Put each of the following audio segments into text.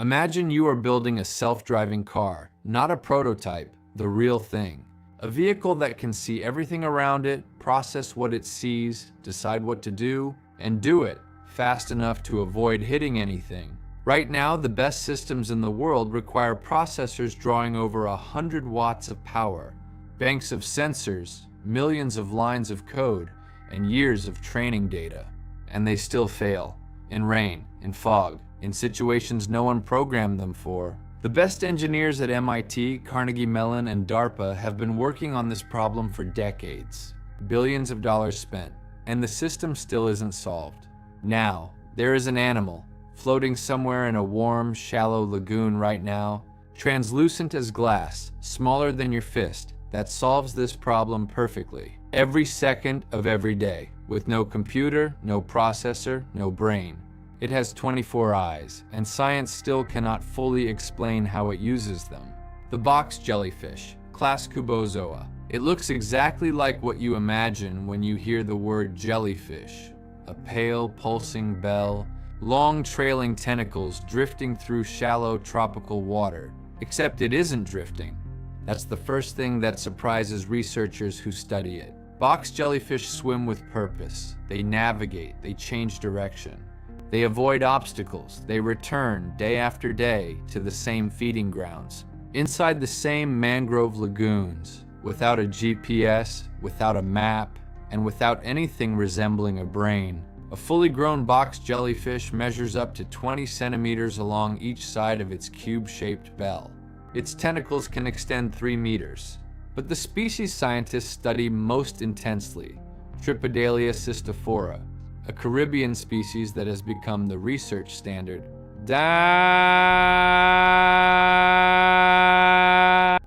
Imagine you are building a self-driving car, not a prototype, the real thing. A vehicle that can see everything around it, process what it sees, decide what to do, and do it fast enough to avoid hitting anything. Right now, the best systems in the world require processors drawing over 100 watts of power, banks of sensors, millions of lines of code, and years of training data. And they still fail. In rain, in fog, in situations no one programmed them for. The best engineers at MIT, Carnegie Mellon, and DARPA have been working on this problem for decades. Billions of dollars spent, and the system still isn't solved. Now, there is an animal, floating somewhere in a warm, shallow lagoon right now, translucent as glass, smaller than your fist, that solves this problem perfectly. Every second of every day, with no computer, no processor, no brain. It has 24 eyes, and science still cannot fully explain how it uses them. The box jellyfish, class Cubozoa. It looks exactly like what you imagine when you hear the word jellyfish. A pale, pulsing bell, long trailing tentacles drifting through shallow tropical water. Except it isn't drifting. That's the first thing that surprises researchers who study it. Box jellyfish swim with purpose. They navigate, they change direction. They avoid obstacles. They return day after day to the same feeding grounds, inside the same mangrove lagoons, without a GPS, without a map, and without anything resembling a brain. A fully grown box jellyfish measures up to 20 centimeters along each side of its cube-shaped bell. Its tentacles can extend 3 meters. But the species scientists study most intensely, Tripodalia cystophora, a Caribbean species that has become the research standard,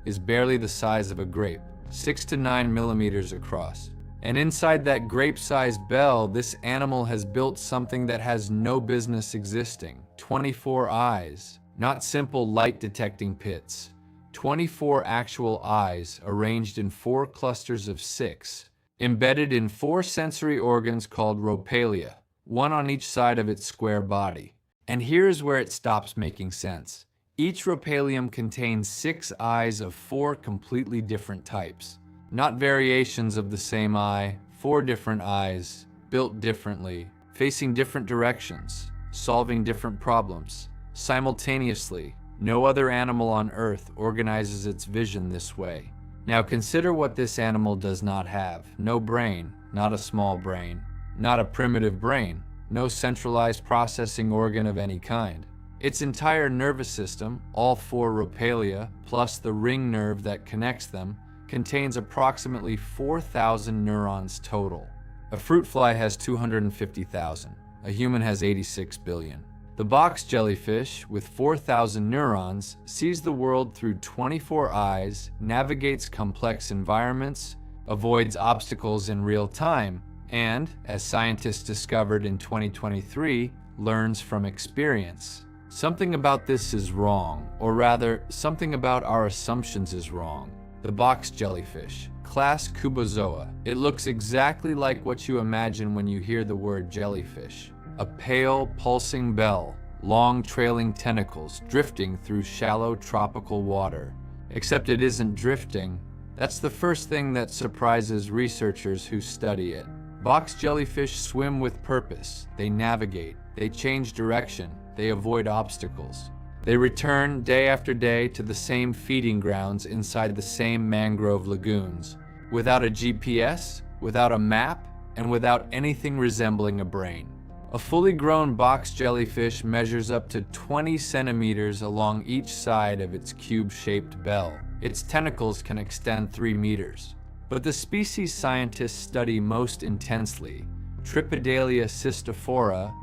is barely the size of a grape, 6 to 9 millimeters across. And inside that grape-sized bell, this animal has built something that has no business existing. 24 eyes, not simple light-detecting pits. 24 actual eyes arranged in 4 clusters of 6. Embedded in 4 sensory organs called rhopalia, one on each side of its square body. And here's where it stops making sense. Each rhopalium contains 6 eyes of 4 completely different types. Not variations of the same eye, 4 different eyes, built differently, facing different directions, solving different problems. Simultaneously, no other animal on Earth organizes its vision this way. Now consider what this animal does not have. No brain, not a small brain, not a primitive brain, no centralized processing organ of any kind. Its entire nervous system, all 4 rhopalia, plus the ring nerve that connects them, contains approximately 4,000 neurons total. A fruit fly has 250,000. A human has 86 billion. The box jellyfish, with 4,000 neurons, sees the world through 24 eyes, navigates complex environments, avoids obstacles in real time, and, as scientists discovered in 2023, learns from experience. Something about this is wrong, or rather, something about our assumptions is wrong. The box jellyfish, class Cubozoa. It looks exactly like what you imagine when you hear the word jellyfish. A pale, pulsing bell, long trailing tentacles drifting through shallow tropical water. Except it isn't drifting. That's the first thing that surprises researchers who study it. Box jellyfish swim with purpose. They navigate, they change direction, they avoid obstacles. They return day after day to the same feeding grounds inside the same mangrove lagoons, without a GPS, without a map, and without anything resembling a brain. A fully grown box jellyfish measures up to 20 centimeters along each side of its cube-shaped bell. Its tentacles can extend 3 meters. But the species scientists study most intensely, Tripodalia cystophora,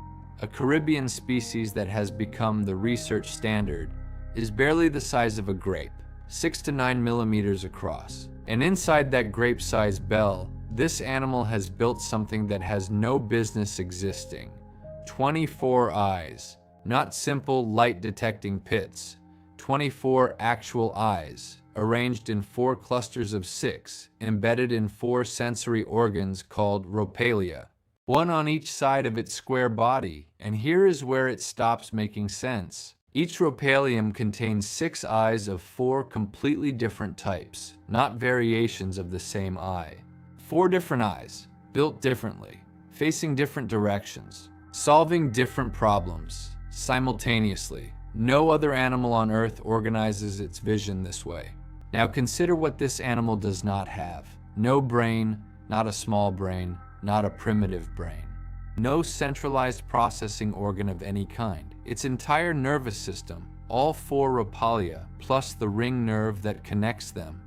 a Caribbean species that has become the research standard, is barely the size of a grape, 6 to 9 millimeters across. And inside that grape-sized bell, this animal has built something that has no business existing. 24 eyes, not simple light-detecting pits. 24 actual eyes, arranged in 4 clusters of 6, embedded in 4 sensory organs called rhopalia, one on each side of its square body. And here is where it stops making sense. Each ropalium contains 6 eyes of 4 completely different types, not variations of the same eye. 4 different eyes, built differently, facing different directions, solving different problems simultaneously. No other animal on Earth organizes its vision this way. Now consider what this animal does not have. No brain, not a small brain, not a primitive brain. No centralized processing organ of any kind. Its entire nervous system, all 4 ropalia, plus the ring nerve that connects them,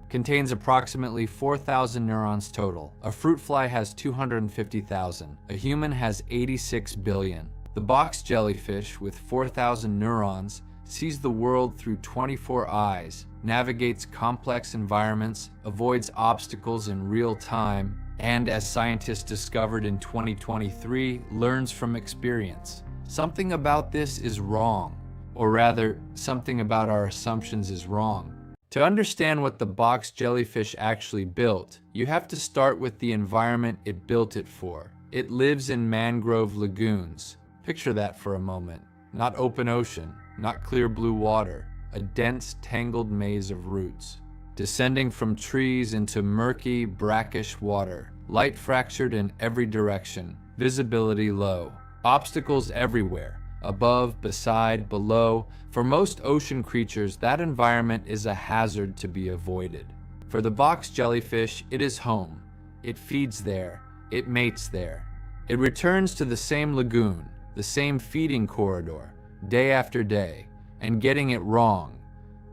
contains approximately 4,000 neurons total. A fruit fly has 250,000. A human has 86 billion. The box jellyfish, with 4,000 neurons, sees the world through 24 eyes, navigates complex environments, avoids obstacles in real time, and, as scientists discovered in 2023, learns from experience. Something about this is wrong, or rather, something about our assumptions is wrong. To understand what the box jellyfish actually built, you have to start with the environment it built it for. It lives in mangrove lagoons. Picture that for a moment. Not open ocean, not clear blue water, a dense, tangled maze of roots, descending from trees into murky, brackish water, light fractured in every direction, visibility low, obstacles everywhere, above, beside, below. For most ocean creatures, that environment is a hazard to be avoided. For the box jellyfish, it is home. It feeds there. It mates there. It returns to the same lagoon, the same feeding corridor, day after day, and getting it wrong.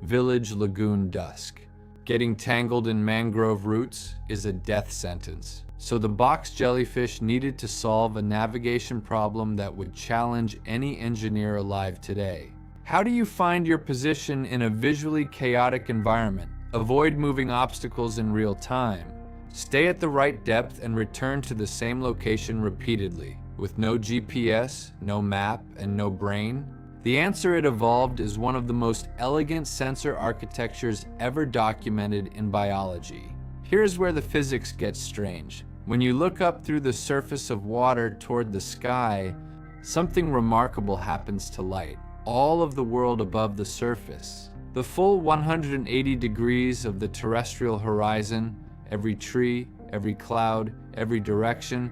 Village lagoon dusk. Getting tangled in mangrove roots is a death sentence. So the box jellyfish needed to solve a navigation problem that would challenge any engineer alive today. How do you find your position in a visually chaotic environment? Avoid moving obstacles in real time. Stay at the right depth and return to the same location repeatedly. With no GPS, no map, and no brain? The answer it evolved is one of the most elegant sensor architectures ever documented in biology. Here's where the physics gets strange. When you look up through the surface of water toward the sky, something remarkable happens to light. All of the world above the surface. The full 180 degrees of the terrestrial horizon, every tree, every cloud, every direction,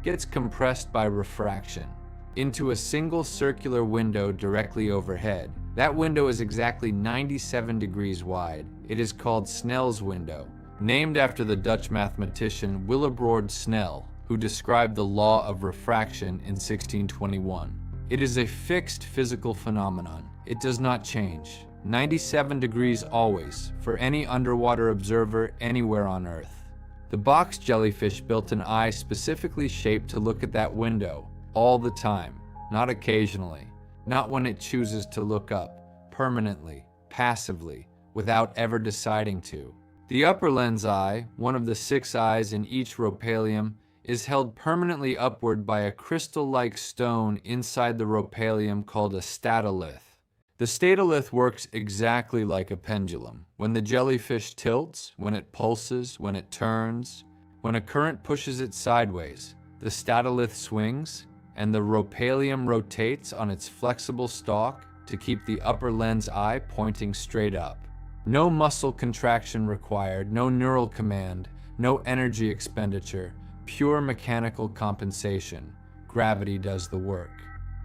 gets compressed by refraction into a single circular window directly overhead. That window is exactly 97 degrees wide. It is called Snell's window, named after the Dutch mathematician Willebrord Snell, who described the law of refraction in 1621. It is a fixed physical phenomenon. It does not change. 97 degrees always, for any underwater observer anywhere on Earth. The box jellyfish built an eye specifically shaped to look at that window all the time, not occasionally, not when it chooses to look up, permanently, passively, without ever deciding to. The upper lens eye, one of the 6 eyes in each ropalium, is held permanently upward by a crystal-like stone inside the ropalium called a statolith. The statolith works exactly like a pendulum. When the jellyfish tilts, when it pulses, when it turns, when a current pushes it sideways, the statolith swings, and the ropalium rotates on its flexible stalk to keep the upper lens eye pointing straight up. No muscle contraction required, no neural command, no energy expenditure, pure mechanical compensation. Gravity does the work.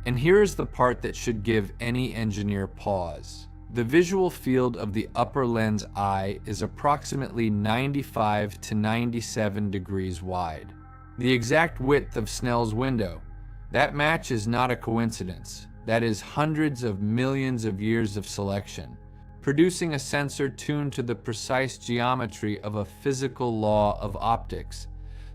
And here is the part that should give any engineer pause. The visual field of the upper lens eye is approximately 95 to 97 degrees wide. The exact width of Snell's window. That match is not a coincidence. That is hundreds of millions of years of selection, producing a sensor tuned to the precise geometry of a physical law of optics,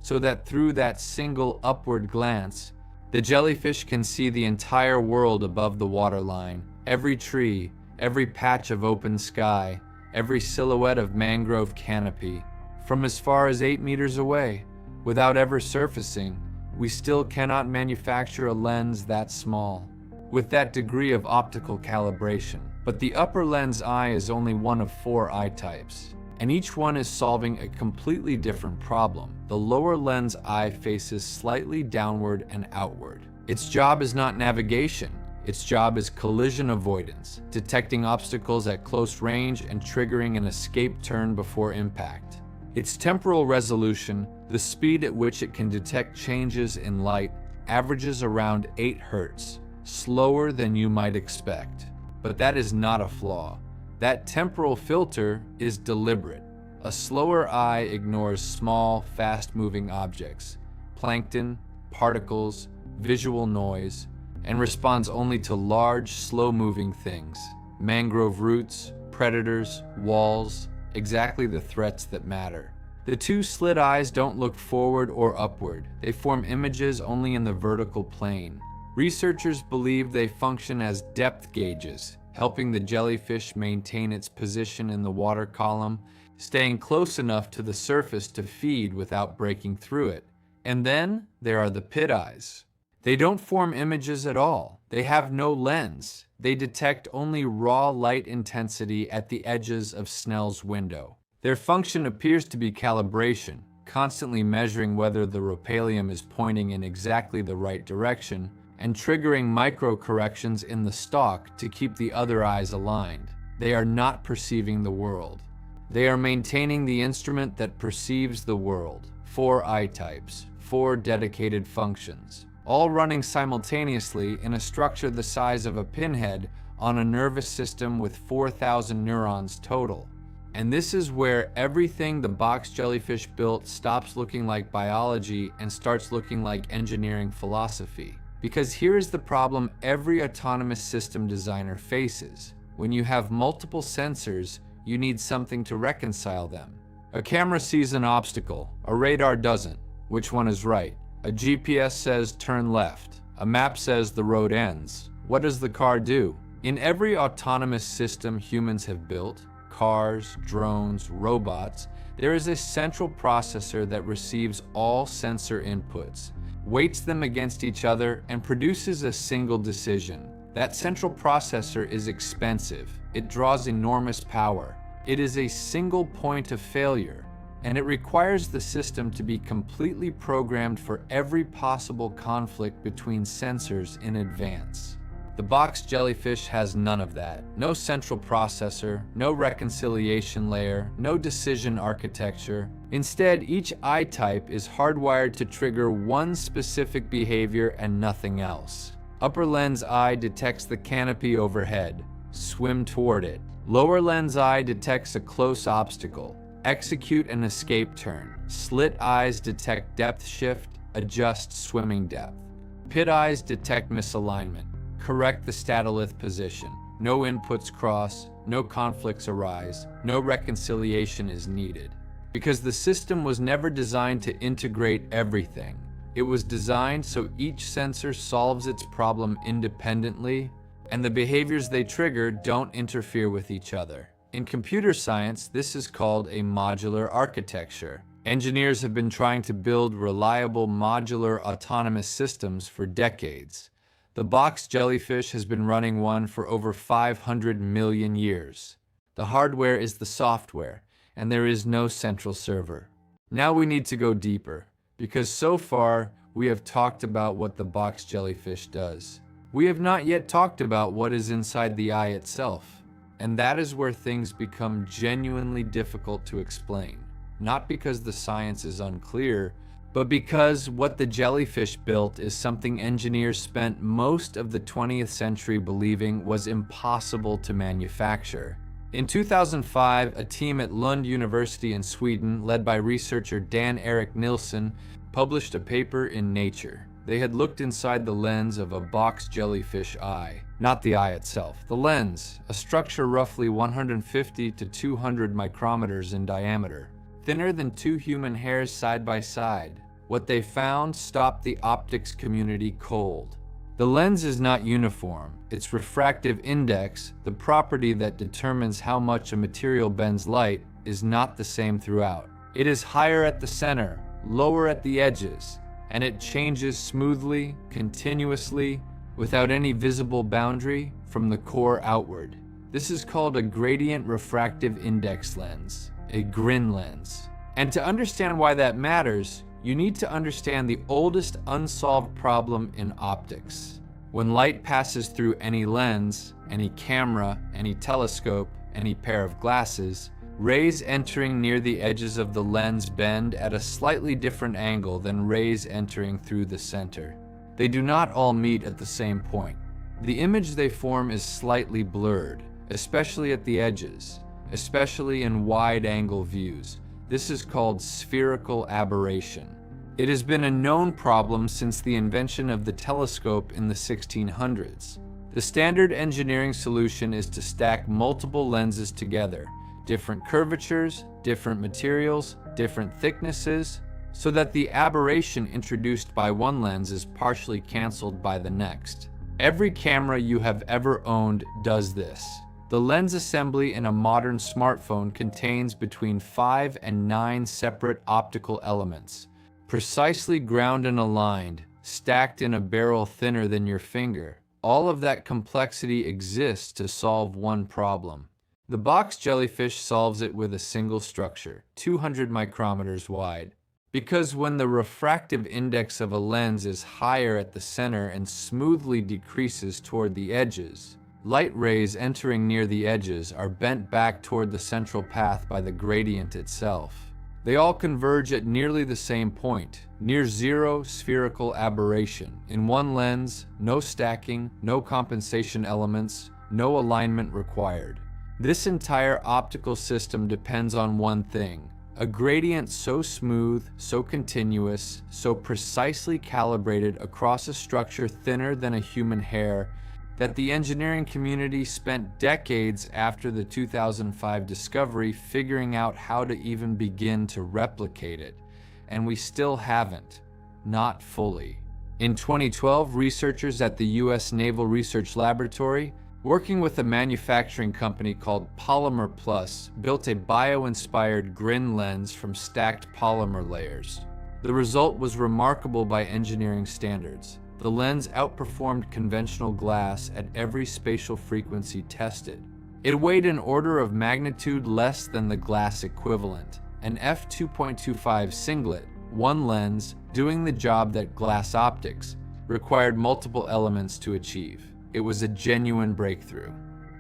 so that through that single upward glance, the jellyfish can see the entire world above the waterline, every tree, every patch of open sky, every silhouette of mangrove canopy, from as far as 8 meters away. Without ever surfacing, we still cannot manufacture a lens that small, with that degree of optical calibration. But the upper lens eye is only one of 4 eye types. and each one is solving a completely different problem. The lower lens eye faces slightly downward and outward. Its job is not navigation. Its job is collision avoidance, detecting obstacles at close range and triggering an escape turn before impact. Its temporal resolution, the speed at which it can detect changes in light, averages around 8 Hz, slower than you might expect. But that is not a flaw. That temporal filter is deliberate. A slower eye ignores small, fast-moving objects, plankton, particles, visual noise, and responds only to large, slow-moving things. Mangrove roots, predators, walls, exactly the threats that matter. The two slit eyes don't look forward or upward. They form images only in the vertical plane. Researchers believe they function as depth gauges, helping the jellyfish maintain its position in the water column, staying close enough to the surface to feed without breaking through it. And then there are the pit eyes. They don't form images at all. They have no lens. They detect only raw light intensity at the edges of Snell's window. Their function appears to be calibration, constantly measuring whether the rhopalium is pointing in exactly the right direction and triggering micro-corrections in the stalk to keep the other eyes aligned. They are not perceiving the world. They are maintaining the instrument that perceives the world. 4 eye types, 4 dedicated functions, all running simultaneously in a structure the size of a pinhead on a nervous system with 4,000 neurons total. And this is where everything the box jellyfish built stops looking like biology and starts looking like engineering philosophy. Because here is the problem every autonomous system designer faces. When you have multiple sensors, you need something to reconcile them. A camera sees an obstacle, a radar doesn't. Which one is right? A GPS says turn left. A map says the road ends. What does the car do? In every autonomous system humans have built, cars, drones, robots, there is a central processor that receives all sensor inputs, weights them against each other, and produces a single decision. That central processor is expensive. It draws enormous power. It is a single point of failure, and it requires the system to be completely programmed for every possible conflict between sensors in advance. The box jellyfish has none of that. No central processor, no reconciliation layer, no decision architecture. Instead, each eye type is hardwired to trigger one specific behavior and nothing else. Upper lens eye detects the canopy overhead. Swim toward it. Lower lens eye detects a close obstacle. Execute an escape turn. Slit eyes detect depth shift. Adjust swimming depth. Pit eyes detect misalignment. Correct the statolith position. No inputs cross, no conflicts arise, no reconciliation is needed. Because the system was never designed to integrate everything. It was designed so each sensor solves its problem independently, and the behaviors they trigger don't interfere with each other. In computer science, this is called a modular architecture. Engineers have been trying to build reliable modular autonomous systems for decades. The box jellyfish has been running one for over 500 million years. The hardware is the software, and there is no central server. Now we need to go deeper, because so far we have talked about what the box jellyfish does. We have not yet talked about what is inside the eye itself, and that is where things become genuinely difficult to explain. Not because the science is unclear, but because what the jellyfish built is something engineers spent most of the 20th century believing was impossible to manufacture. In 2005, a team at Lund University in Sweden, led by researcher Dan Erik Nilsson, published a paper in Nature. They had looked inside the lens of a box jellyfish eye, not the eye itself. The lens, a structure roughly 150 to 200 micrometers in diameter, thinner than 2 human hairs side by side. What they found stopped the optics community cold. The lens is not uniform. Its refractive index, the property that determines how much a material bends light, is not the same throughout. It is higher at the center, lower at the edges, and it changes smoothly, continuously, without any visible boundary from the core outward. This is called a gradient refractive index lens. a grin lens. And to understand why that matters, you need to understand the oldest unsolved problem in optics. When light passes through any lens, any camera, any telescope, any pair of glasses, rays entering near the edges of the lens bend at a slightly different angle than rays entering through the center. They do not all meet at the same point. The image they form is slightly blurred, especially at the edges, especially in wide-angle views. This is called spherical aberration. It has been a known problem since the invention of the telescope in the 1600s. The standard engineering solution is to stack multiple lenses together, different curvatures, different materials, different thicknesses, so that the aberration introduced by one lens is partially canceled by the next. Every camera you have ever owned does this. The lens assembly in a modern smartphone contains between 5 and 9 separate optical elements, precisely ground and aligned, stacked in a barrel thinner than your finger. All of that complexity exists to solve one problem. The box jellyfish solves it with a single structure, 200 micrometers wide. Because when the refractive index of a lens is higher at the center and smoothly decreases toward the edges, light rays entering near the edges are bent back toward the central path by the gradient itself. They all converge at nearly the same point, near zero spherical aberration. In one lens, no stacking, no compensation elements, no alignment required. This entire optical system depends on one thing: a gradient so smooth, so continuous, so precisely calibrated across a structure thinner than a human hair that the engineering community spent decades after the 2005 discovery figuring out how to even begin to replicate it. And we still haven't. Not fully. In 2012, researchers at the US Naval Research Laboratory, working with a manufacturing company called Polymer Plus, built a bio-inspired grin lens from stacked polymer layers. The result was remarkable by engineering standards. The lens outperformed conventional glass at every spatial frequency tested. It weighed an order of magnitude less than the glass equivalent. An f2.25 singlet, one lens, doing the job that glass optics required multiple elements to achieve. It was a genuine breakthrough.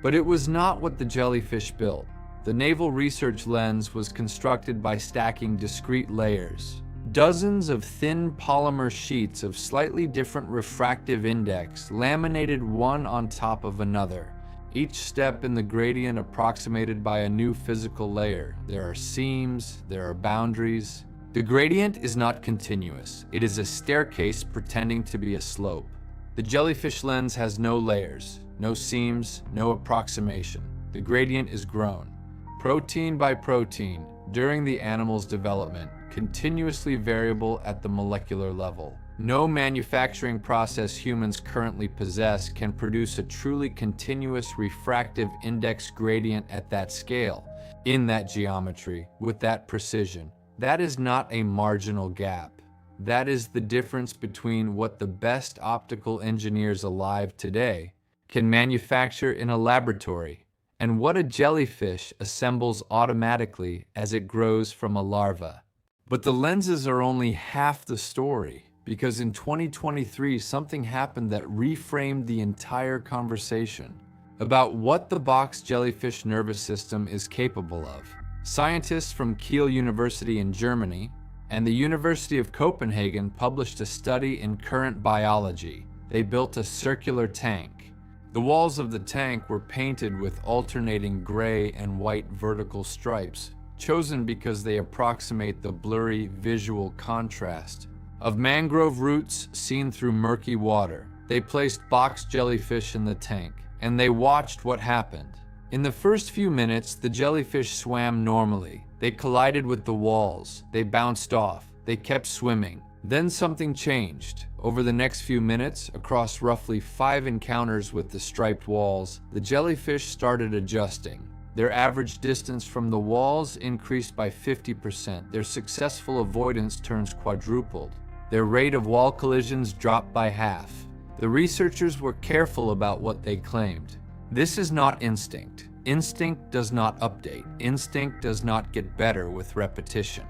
But it was not what the jellyfish built. The Naval Research Lens was constructed by stacking discrete layers. Dozens of thin polymer sheets of slightly different refractive index laminated one on top of another, each step in the gradient approximated by a new physical layer. There are seams, there are boundaries. The gradient is not continuous. It is a staircase pretending to be a slope. The jellyfish lens has no layers, no seams, no approximation. The gradient is grown, protein by protein, during the animal's development, continuously variable at the molecular level. No manufacturing process humans currently possess can produce a truly continuous refractive index gradient at that scale, in that geometry, with that precision. That is not a marginal gap. That is the difference between what the best optical engineers alive today can manufacture in a laboratory and what a jellyfish assembles automatically as it grows from a larva. But the lenses are only half the story, because in 2023 something happened that reframed the entire conversation about what the box jellyfish nervous system is capable of. Scientists from Kiel University in Germany and the University of Copenhagen published a study in Current Biology. They built a circular tank. The walls of the tank were painted with alternating gray and white vertical stripes, chosen because they approximate the blurry visual contrast of mangrove roots seen through murky water. They placed box jellyfish in the tank, and they watched what happened. In the first few minutes, the jellyfish swam normally. They collided with the walls. They bounced off. They kept swimming. Then something changed. Over the next few minutes, across roughly 5 encounters with the striped walls, the jellyfish started adjusting. Their average distance from the walls increased by 50%. Their successful avoidance turns quadrupled. Their rate of wall collisions dropped by half. The researchers were careful about what they claimed. This is not instinct. Instinct does not update. Instinct does not get better with repetition.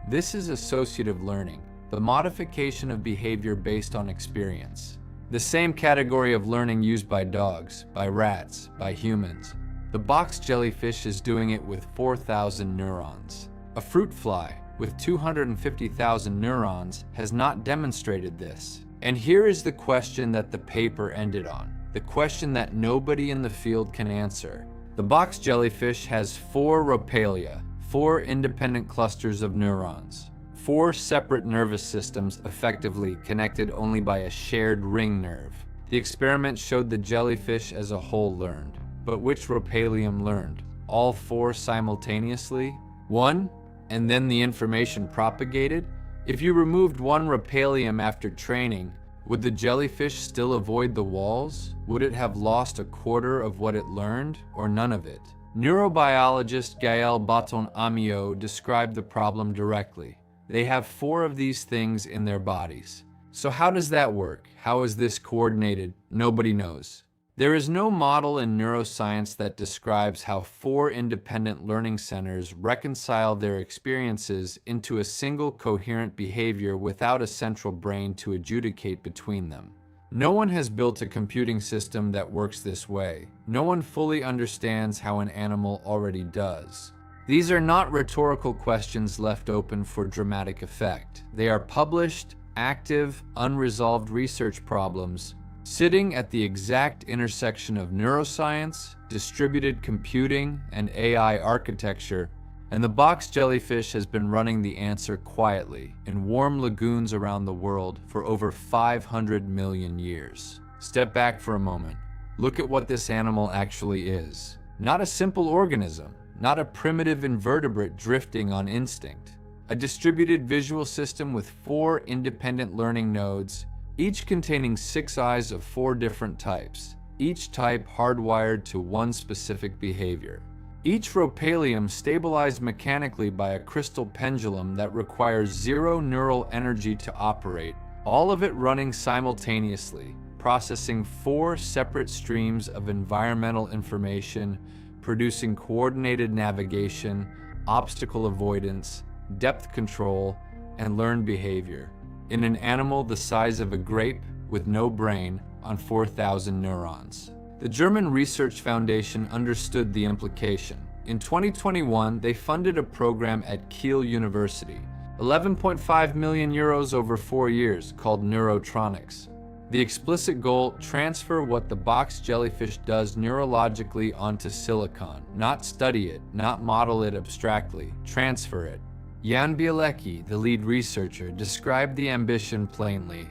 This is associative learning, the modification of behavior based on experience. The same category of learning used by dogs, by rats, by humans. The box jellyfish is doing it with 4,000 neurons. A fruit fly, with 250,000 neurons, has not demonstrated this. And here is the question that the paper ended on, the question that nobody in the field can answer. The box jellyfish has 4 rhopalia, 4 independent clusters of neurons, 4 separate nervous systems effectively connected only by a shared ring nerve. The experiment showed the jellyfish as a whole learned. But which rhopalium learned? All 4 simultaneously? 1? And then the information propagated? If you removed 1 rhopalium after training, would the jellyfish still avoid the walls? Would it have lost a quarter of what it learned, or none of it? Neurobiologist Gaël Baton-Amiot described the problem directly. They have 4 of these things in their bodies. So how does that work? How is this coordinated? Nobody knows. There is no model in neuroscience that describes how 4 independent learning centers reconcile their experiences into a single coherent behavior without a central brain to adjudicate between them. No one has built a computing system that works this way. No one fully understands how an animal already does. These are not rhetorical questions left open for dramatic effect. They are published, active, unresolved research problems sitting at the exact intersection of neuroscience, distributed computing, and AI architecture, and the box jellyfish has been running the answer quietly in warm lagoons around the world for over 500 million years. Step back for a moment. Look at what this animal actually is. Not a simple organism, not a primitive invertebrate drifting on instinct. A distributed visual system with 4 independent learning nodes, each containing 6 eyes of 4 different types, each type hardwired to one specific behavior. Each rhopalium stabilized mechanically by a crystal pendulum that requires 0 neural energy to operate, all of it running simultaneously, processing 4 separate streams of environmental information, producing coordinated navigation, obstacle avoidance, depth control, and learned behavior. In an animal the size of a grape with no brain on 4,000 neurons. The German Research Foundation understood the implication. In 2021, they funded a program at Kiel University, 11.5 million euros over 4 years, called Neurotronics. The explicit goal: transfer what the box jellyfish does neurologically onto silicon. Not study it, not model it abstractly, transfer it. Jan Bielecki, the lead researcher, described the ambition plainly.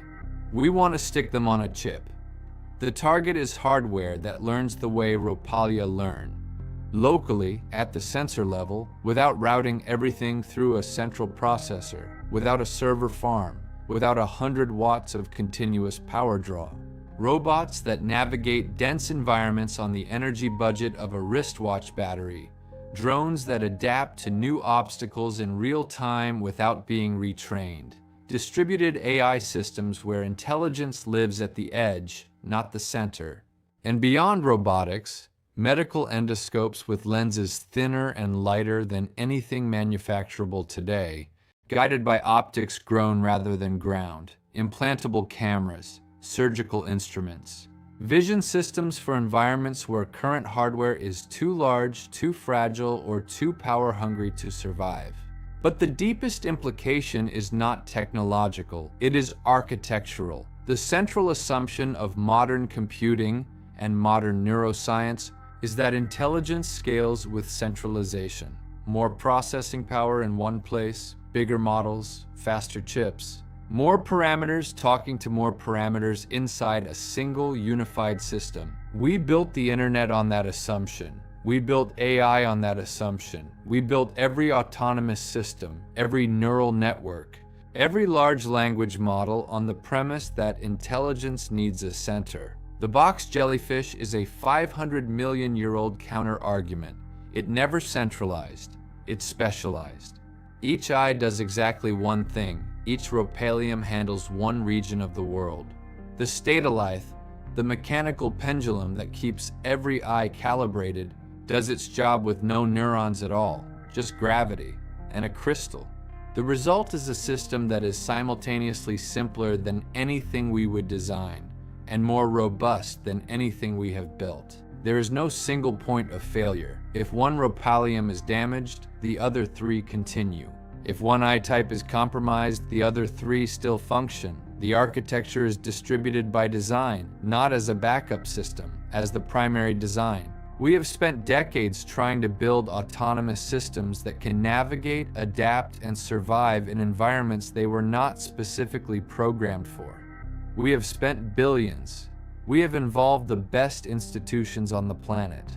We want to stick them on a chip. The target is hardware that learns the way rhopalia learn, locally, at the sensor level, without routing everything through a central processor, without a server farm, without 100 watts of continuous power draw. Robots that navigate dense environments on the energy budget of a wristwatch battery. Drones that adapt to new obstacles in real time without being retrained. Distributed AI systems where intelligence lives at the edge, not the center. And beyond robotics, medical endoscopes with lenses thinner and lighter than anything manufacturable today, guided by optics grown rather than ground, implantable cameras, surgical instruments. Vision systems for environments where current hardware is too large, too fragile, or too power-hungry to survive. But the deepest implication is not technological, it is architectural. The central assumption of modern computing and modern neuroscience is that intelligence scales with centralization. More processing power in one place, bigger models, faster chips. More parameters talking to more parameters inside a single unified system. We built the internet on that assumption. We built AI on that assumption. We built every autonomous system, every neural network, every large language model on the premise that intelligence needs a center. The box jellyfish is a 500 million year old counter-argument. It never centralized, it specialized. Each eye does exactly one thing. Each rhopalium handles one region of the world. The statolith, the mechanical pendulum that keeps every eye calibrated, does its job with no neurons at all, just gravity and a crystal. The result is a system that is simultaneously simpler than anything we would design and more robust than anything we have built. There is no single point of failure. If one ropallium is damaged, the other three continue. If one eye type is compromised, the other three still function. The architecture is distributed by design, not as a backup system, as the primary design. We have spent decades trying to build autonomous systems that can navigate, adapt, and survive in environments they were not specifically programmed for. We have spent billions. We have involved the best institutions on the planet,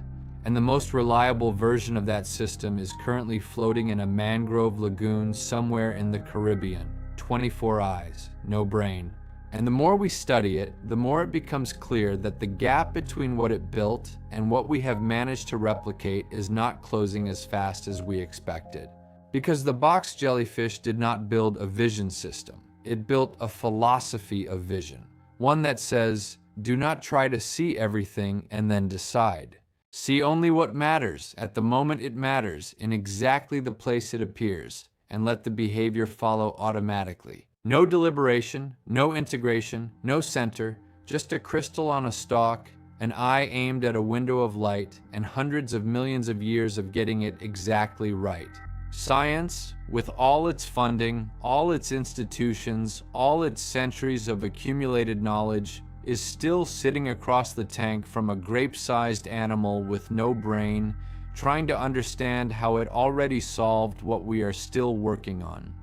and the most reliable version of that system is currently floating in a mangrove lagoon somewhere in the Caribbean. 24 eyes, no brain. And the more we study it, the more it becomes clear that the gap between what it built and what we have managed to replicate is not closing as fast as we expected. Because the box Jellyfish did not build a vision system. It built a philosophy of vision. One that says, do not try to see everything and then decide. See only what matters at the moment it matters, in exactly the place it appears, and let the behavior follow automatically. No deliberation, no integration, no center, just a crystal on a stalk, an eye aimed at a window of light, and hundreds of millions of years of getting it exactly right. Science, with all its funding, all its institutions, all its centuries of accumulated knowledge, is still sitting across the tank from a grape-sized animal with no brain, trying to understand how it already solved what we are still working on.